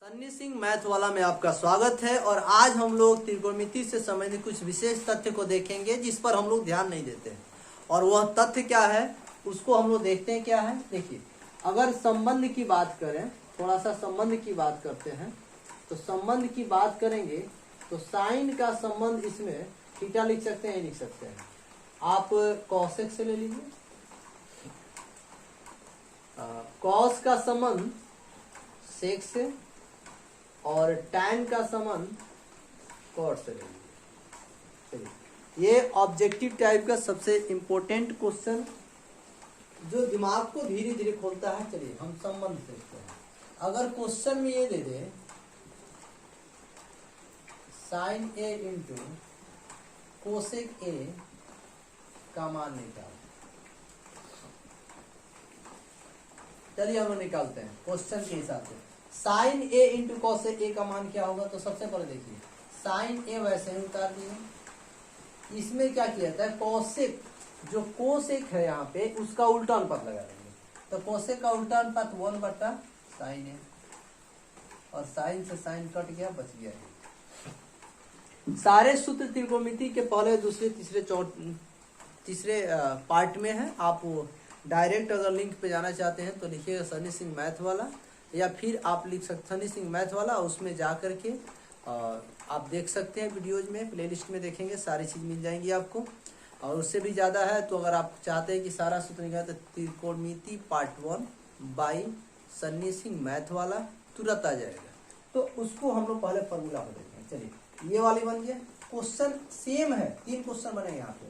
Sunny Singh math वाला में आपका स्वागत है। और आज हम लोग त्रिकोणमिति से संबंधित कुछ विशेष तथ्य को देखेंगे जिस पर हम लोग ध्यान नहीं देते हैं। और वह तथ्य क्या है उसको हम लोग देखते हैं। क्या है, देखिए, अगर संबंध की बात करें, थोड़ा सा संबंध की बात करते हैं, तो संबंध की बात करेंगे तो साइन का संबंध इसमें थीटा लिख सकते हैं, लिख सकते हैं। आप कॉसेक से ले लीजिए, कॉस का संबंध सेक से और टैन का संबंध कॉट से ले लीजिए। चलिए, ये ऑब्जेक्टिव टाइप का सबसे इंपॉर्टेंट क्वेश्चन जो दिमाग को धीरे धीरे खोलता है। चलिए हम संबंध देखते हैं। अगर क्वेश्चन में ये दे दे sine A into cosec A का मान निकाल, चलिए हम निकालते हैं क्वेश्चन के हिसाब से। Sine A into cosec A का मान क्या होगा, तो सबसे पहले देखिए साइन ए वैसे ही उतार दिए। इसमें क्या किया जाता है, कोसेक जो कोसेक है यहाँ पे उसका उल्टा अनुपात लगा देंगे। तो कोसेक का उल्टा अनुपात 1/sin ए, और साइन से साइन कट गया, बच गया। सारे सूत्र त्रिकोणमिति के पहले, दूसरे, तीसरे पार्ट में है। आप डायरेक्ट अगर लिंक पे जाना चाहते हैं तो लिखिएगा सन्नी सिंह मैथ वाला, या फिर आप लिख सकते सन्नी सिंह मैथ वाला, उसमें जा करके आप देख सकते हैं। वीडियोज में प्लेलिस्ट में देखेंगे, सारी चीज़ मिल जाएंगी आपको। और उससे भी ज़्यादा है तो अगर आप चाहते हैं कि सारा सूत्र निकाले तो त्रिकोणमिति part 1 by Sunny Singh math वाला तुरंत आ जाएगा। तो उसको हम लोग पहले फॉर्मूला को देखते हैं। चलिए, ये वाली बन गया। क्वेश्चन सेम है, 3 क्वेश्चन बने यहाँ पे।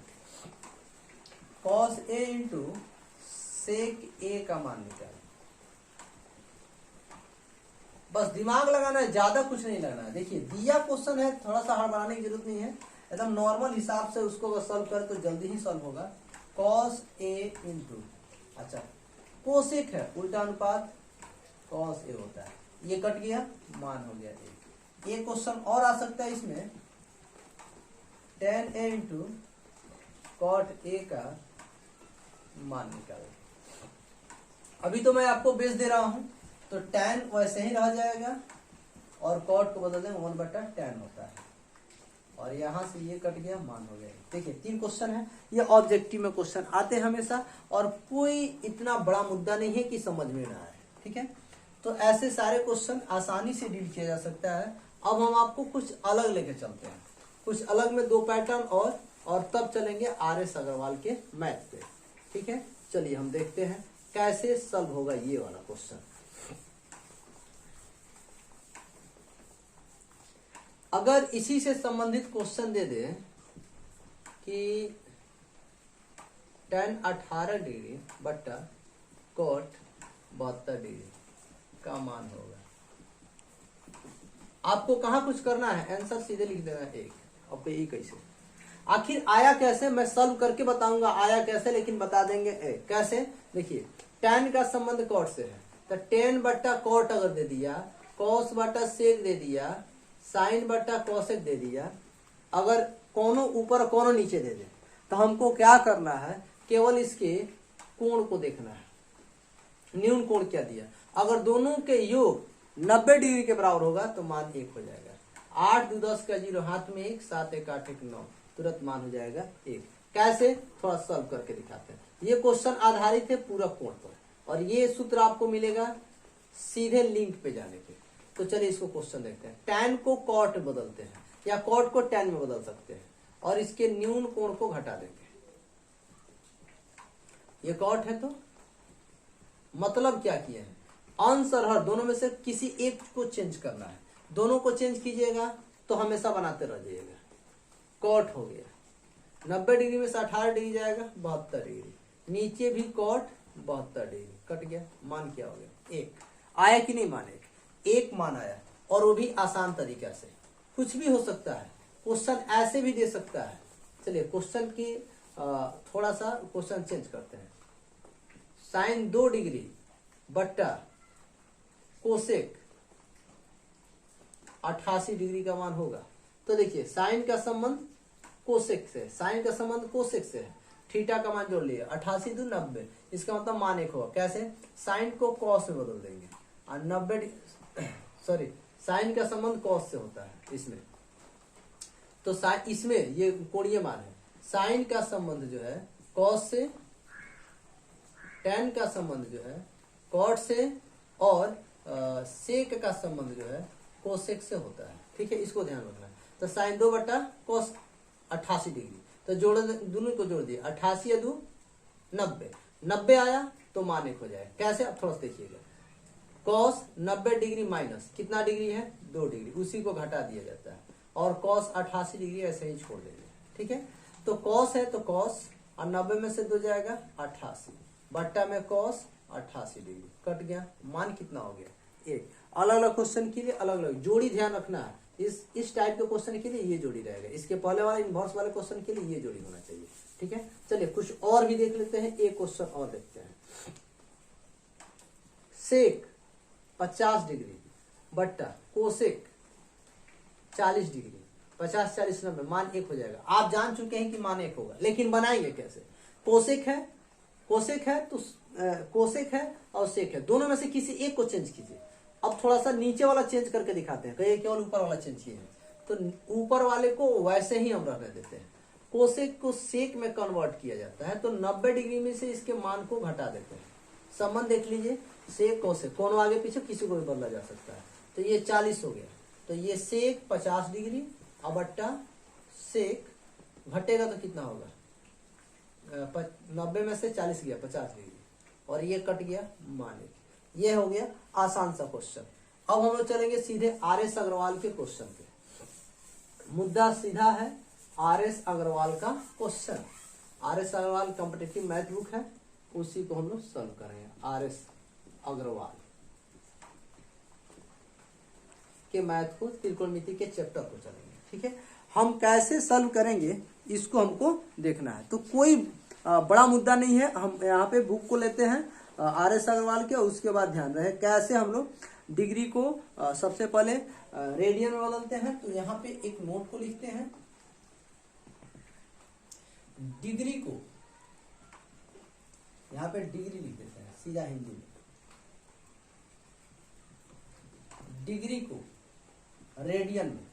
कॉस ए इंटू सेक ए का मान निकाल। बस दिमाग लगाना है, ज्यादा कुछ नहीं लगना है। देखिए दिया क्वेश्चन है, थोड़ा सा हड़बड़ाने की जरूरत नहीं है, एकदम नॉर्मल हिसाब से उसको अगर सॉल्व करें तो जल्दी ही सॉल्व होगा। कॉस ए इंटू, अच्छा कोसेक है, उल्टा अनुपात कॉस ए होता है, ये कट गया, मान हो गया एक। ये क्वेश्चन और आ सकता है इसमें, tan A into cot A का मान निकालो। अभी तो मैं आपको बेस दे रहा हूं, तो tan वैसे ही रह जाएगा और कॉट को बदल देंगे, 1/tan होता है, और यहां से ये कट गया, मान हो गया। देखिए 3 क्वेश्चन है, ये ऑब्जेक्टिव में क्वेश्चन आते हैं हमेशा, और कोई इतना बड़ा मुद्दा नहीं है कि समझ में ना आए। ठीक है, तो ऐसे सारे क्वेश्चन आसानी से डील किया जा सकता है। अब हम आपको कुछ अलग लेके चलते हैं, कुछ अलग में 2 पैटर्न और तब चलेंगे RS अग्रवाल के मैथ पे। ठीक है, चलिए हम देखते हैं कैसे सॉल्व होगा ये वाला क्वेश्चन। अगर इसी से संबंधित क्वेश्चन दे दे कि tan 18 डिग्री बट्टा cot 72 डिग्री का मान होगा, आपको कहाँ कुछ करना है, आंसर सीधे लिख देना एक। अब ये कैसे, आखिर आया कैसे, मैं सॉल्व करके बताऊंगा आया कैसे, लेकिन बता देंगे कैसे। देखिए tan का संबंध cot से है, तो tan बट्टा cot अगर दे दिया, cos बट्टा sec दे दिया, sin बट्टा cosec दे दिया, अगर कोनो ऊपर कोनो नीचे दे दे, तो हमको क्या करना है, केवल इसके कोण को देखना है। न्यून कोण क्या दिया, अगर दोनों के योग 90 डिग्री के बराबर होगा तो मान 1 हो जाएगा। 8 2 10 का 0 हाथ में 1, 7 1 8 1 9, तुरंत मान हो जाएगा 1। कैसे, थोड़ा सॉल्व करके दिखाते हैं। ये क्वेश्चन आधारित है पूरक कोण पर, और ये सूत्र आपको मिलेगा सीधे लिंक पे जाने पे। तो चलिए इसको क्वेश्चन देखते हैं। tan को cot बदलते हैं, या cot को tan में बदल सकते हैं, और इसके न्यून कोण को घटा देंगे। ये cot है, तो मतलब क्या किया है, अंश और हर दोनों में से किसी एक को चेंज करना है। दोनों को चेंज कीजिएगा तो हमेशा बनाते रह जाइएगा। cot हो गया, 90 डिग्री में से 18 डिग्री जाएगा, 72 डिग्री, नीचे भी cot 72 डिग्री, कट गया, मान क्या हो गया, 1 आया कि नहीं, मान 1 मान आया। और वो भी आसान तरीका से, कुछ भी हो सकता है, क्वेश्चन ऐसे भी दे सकता है। चलिए क्वेश्चन की थोड़ा सा क्वेश्चन चेंज करते हैं। साइन 2 डिग्री बट्टा कोसेक 88 डिग्री का मान होगा। तो देखिए साइन का संबंध कोसेक से, साइन का संबंध कोसेक से है, थीटा का मान जोड़ लिया, 88 2 90, इसका मतलब मान 1 होगा। कैसे, साइन को कॉस में बदल देंगे, और 90 सॉरी साइन का संबंध कॉस से होता है इसमें। तो इसमें ये कोणीय मान है, साइन का संबंध जो है कॉस से, टेन का संबंध जो है कॉट से, और सेक का संबंध जो है कोसेक से होता है। ठीक है, इसको ध्यान रखना है। तो साइन 2 बटा कॉस 88 डिग्री, तो जोड़ दोनों को जोड़ दिए, 88 या 2 90, 90 आया तो मान 1 हो जाए। कैसे, अब थोड़ा सा देखिएगा, कॉस 90 डिग्री माइनस कितना डिग्री है 2 डिग्री, उसी को घटा दिया जाता है, और कॉस 88 डिग्री ऐसे ही छोड़ देंगे। ठीक है, तो कॉस है तो कॉस, और 90 में से 2 जाएगा 88, बट्टा में कॉस 88 डिग्री कट गया, मान कितना हो गया 1। अलग अलग क्वेश्चन के लिए अलग अलग जोड़ी ध्यान रखना है। इस टाइप के क्वेश्चन के लिए ये जोड़ी रहेगा, इसके पहले वाले इन्वर्स वाले क्वेश्चन के लिए ये जोड़ी होना चाहिए। ठीक है, चलिए कुछ और भी देख लेते हैं, एक क्वेश्चन और देखते हैं। सेक 50 डिग्री बट्टा कोसेक 40 डिग्री, 50 40 90, मान 1 हो जाएगा। आप जान चुके हैं कि मान 1 होगा, लेकिन बनाएंगे कैसे। कोसेक है तो कोसेक है और सेक है, दोनों में से किसी एक को चेंज कीजिए। अब थोड़ा सा नीचे वाला चेंज करके दिखाते हैं, कहिए केवल ऊपर वाला चेंज किए हैं, तो ऊपर वाले को वैसे ही हम रहने देते हैं। कोसेक को सेक में कन्वर्ट किया जाता है, तो 90 डिग्री में से इसके मान को घटा देते हैं। संबंध देख लीजिए, सेक कोसेक, कौन आगे पीछे किसी को भी बदला जा सकता है। तो ये 40 हो गया, तो ये सेक 50 डिग्री अब बट्टा सेक, घटेगा तो कितना होगा, 90 में से 40 गया 50 डिग्री, और ये कट गया मान 1। ये हो गया आसान सा क्वेश्चन। अब हम लोग चलेंगे सीधे RS अग्रवाल के क्वेश्चन पे। मुद्दा सीधा है RS अग्रवाल का question. RS Agarwal competitive math book है, उसी को हम लोग सॉल्व करेंगे। RS अग्रवाल के मैथ को, त्रिकोणमिति के चैप्टर को चलेंगे। ठीक है, हम कैसे सॉल्व करेंगे इसको हमको देखना है। तो कोई बड़ा मुद्दा नहीं है, हम यहाँ पे बुक को लेते हैं RS अग्रवाल के, उसके बाद ध्यान रहे कैसे हम लोग डिग्री को सबसे पहले रेडियन में बदलते हैं। तो यहाँ पे एक नोट को लिखते हैं, डिग्री को यहाँ पे डिग्री लिख देते हैं सीधा हिंदी में, डिग्री को रेडियन में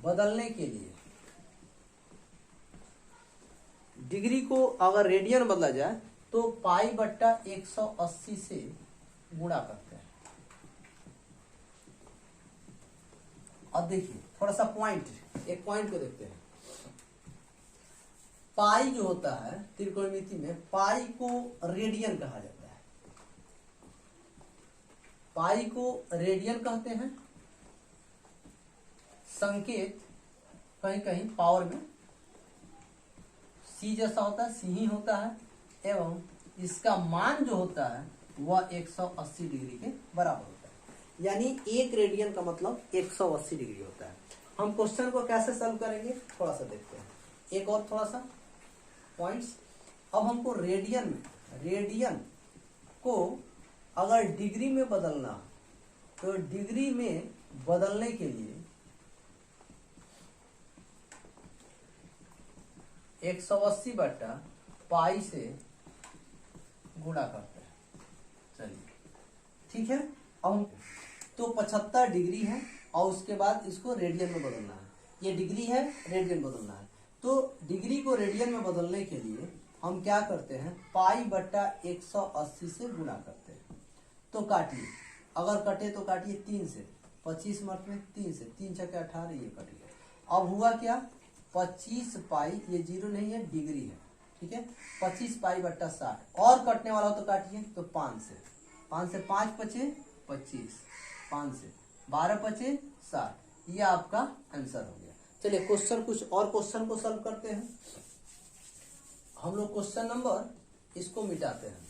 बदलने के लिए, डिग्री को अगर रेडियन बदला जाए तो पाई बट्टा 180 से गुणा करते हैं। अब देखिए थोड़ा सा एक पॉइंट को देखते हैं। पाई जो होता है त्रिकोणमिति में, पाई को रेडियन कहा जाता है, पाई को रेडियन कहते हैं। संकेत कहीं कहीं पावर में सी जैसा होता है, सी ही होता है, एवं इसका मान जो होता है वह 180 डिग्री के बराबर होता है। यानी 1 रेडियन का मतलब 180 डिग्री होता है। हम क्वेश्चन को कैसे सॉल्व करेंगे थोड़ा सा देखते हैं, एक और थोड़ा सा पॉइंट्स। अब हमको रेडियन को अगर डिग्री में बदलना, तो डिग्री में बदलने के लिए 180 बट्टा पाई से गुणा करते हैं। चलिए ठीक है, अब तो 75 डिग्री है और उसके बाद इसको रेडियन में बदलना है। ये डिग्री है, रेडियन बदलना है। तो डिग्री को रेडियन में बदलने के लिए हम क्या करते हैं, पाई बट्टा 180 से गुणा करते हैं। तो काटिए, अगर कटे तो काटिए 3 से, 25 मत में 3 से, 3 छक्के 18, ये कट गया। अब हुआ क्या, 25 पाई, ये 0 नहीं है, डिग्री है। ठीक है, 25 पाई बट्टा 60, और कटने वाला हो तो काटिए, तो 5 से 5 बचे 25, 5 से 12 बचे 60, ये आपका आंसर हो गया। चलिए क्वेश्चन, कुछ और क्वेश्चन को सॉल्व करते हैं। हम लोग क्वेश्चन नंबर इसको मिटाते हैं।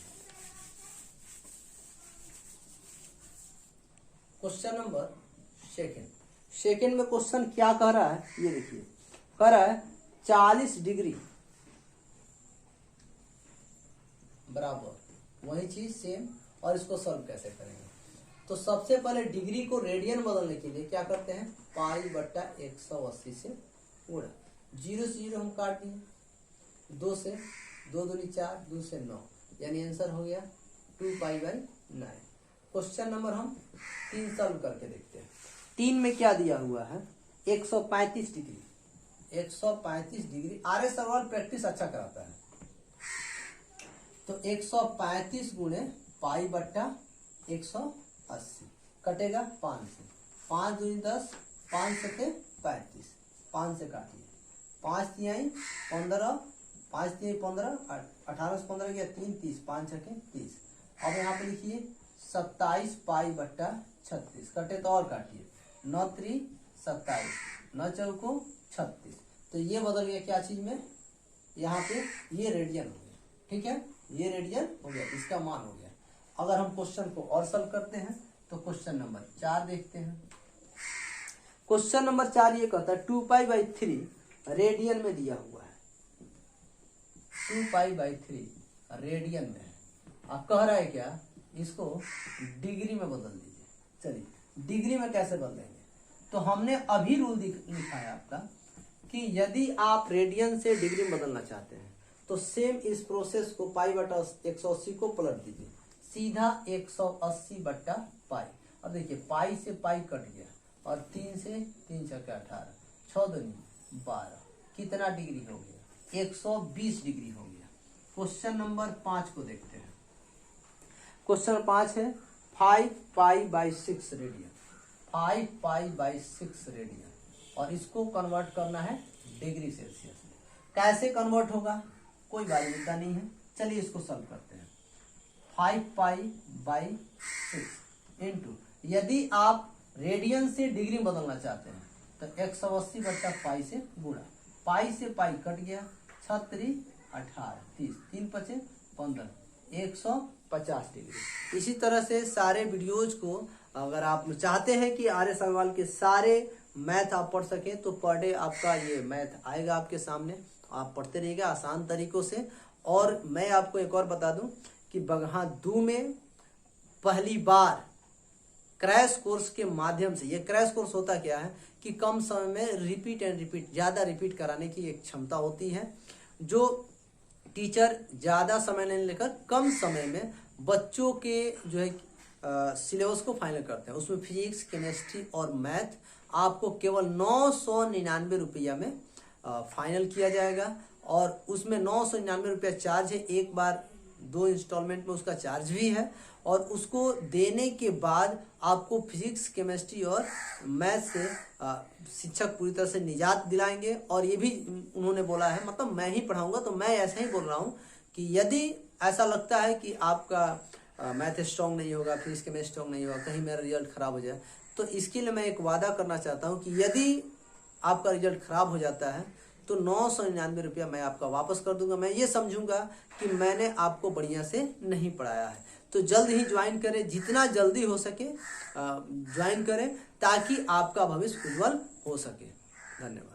क्वेश्चन नंबर सेकेंड में क्वेश्चन क्या कह रहा है, ये देखिए, कह रहा है 40 डिग्री बराबर वही चीज सेम, और इसको सॉल्व कैसे करेंगे। तो सबसे पहले डिग्री को रेडियन बदलने के लिए क्या करते हैं, पाई बट्टा 180 से गुणा, 0 से 0 हम काट दिए, 2 से 2 दूनी 4, 2 से 9, यानी आंसर हो गया 2π/9। क्वेश्चन नंबर हम 3 सॉल्व करके देखते हैं। 3 में क्या दिया हुआ है, 135 डिग्री। 135 डिग्री। आर्य सवाल प्रैक्टिस अच्छा कराता है। तो 135 गुणे π/180 कटेगा 5 से। 5 दूनी 10, 5 सके 35, 5 से काटिए। 5 तिहाई 15, 5 तिहाई 15, 18 से 15 गया 3, 30, 5 छके 30। अब यहाँ पे लिखिए 27 π/36 कटे तो और काटिए। 9 3 27, 9 चौको 36। तो ये बदल गया क्या चीज में, यहाँ पे ये रेडियन हो गया। ठीक है, ये रेडियन हो गया, इसका मान हो गया। अगर हम क्वेश्चन को और सॉल्व करते हैं तो क्वेश्चन नंबर 4 देखते हैं। क्वेश्चन नंबर 4 ये कहता है 2π/3 रेडियन में दिया हुआ है। 2π/3 रेडियन में है। अब कह रहा है क्या, इसको डिग्री में बदल दीजिए। चलिए डिग्री में कैसे बदलेंगे, तो हमने अभी रूल लिखा है आपका कि यदि आप रेडियन से डिग्री में बदलना चाहते हैं तो सेम इस प्रोसेस को π/180 को पलट दीजिए, सीधा 180/π। और देखिए पाई से पाई कट गया और 3 से 3 छक्के 18, 6 दूनी 12, कितना डिग्री हो गया, 120 डिग्री हो गया। क्वेश्चन नंबर 5 को देखते हैं। क्वेश्चन 5 है 5π/6 रेडियन। 5π/6 रेडियन और इसको कन्वर्ट करना है डिग्री सेल्सियस में। कैसे कन्वर्ट होगा कोई बात मुद्दा नहीं है। चलिए इसको सॉल्व करते हैं। 5π/6 इंटू, यदि आप रेडियन से डिग्री में बदलना चाहते हैं तो 180/π से गुणा। पाई से पाई कट गया, 6 3 18, 30, 3 5 15, 150 डिग्री। इसी तरह से सारे वीडियोज को अगर आप चाहते हैं कि आर्य सवाल के सारे मैथ आप पढ़ सके तो पर डे आपका ये मैथ आएगा आपके सामने, आप पढ़ते रहिएगा आसान तरीकों से। और मैं आपको एक और बता दूं कि बगहा 2 में पहली बार क्रैश कोर्स के माध्यम से, ये क्रैश कोर्स होता क्या है कि कम समय में रिपीट एंड रिपीट, ज़्यादा रिपीट कराने की एक क्षमता होती है, जो टीचर ज़्यादा समय नहीं लेकर कम समय में बच्चों के जो है सिलेबस को फाइनल करते हैं। उसमें फिजिक्स, केमिस्ट्री और मैथ आपको केवल 999 रुपया में फाइनल किया जाएगा। और उसमें 999 रुपया चार्ज है, एक बार 2 इंस्टॉलमेंट में उसका चार्ज भी है। और उसको देने के बाद आपको फिजिक्स, केमिस्ट्री और मैथ से शिक्षक पूरी तरह से निजात दिलाएंगे। और ये भी उन्होंने बोला है, मतलब मैं ही पढ़ाऊंगा तो मैं ऐसा ही बोल रहा हूँ कि यदि ऐसा लगता है कि आपका मैथ स्ट्रॉन्ग नहीं होगा, फिजिक्स केमिस्ट्री स्ट्रॉन्ग नहीं होगा, कहीं मेरा रिजल्ट खराब हो जाए, तो इसके लिए मैं एक वादा करना चाहता हूँ कि यदि आपका रिजल्ट खराब हो जाता है तो 999 रुपया मैं आपका वापस कर दूंगा। मैं ये समझूंगा कि मैंने आपको बढ़िया से नहीं पढ़ाया है। तो जल्द ही ज्वाइन करें, जितना जल्दी हो सके ज्वाइन करें ताकि आपका भविष्य उज्जवल हो सके। धन्यवाद।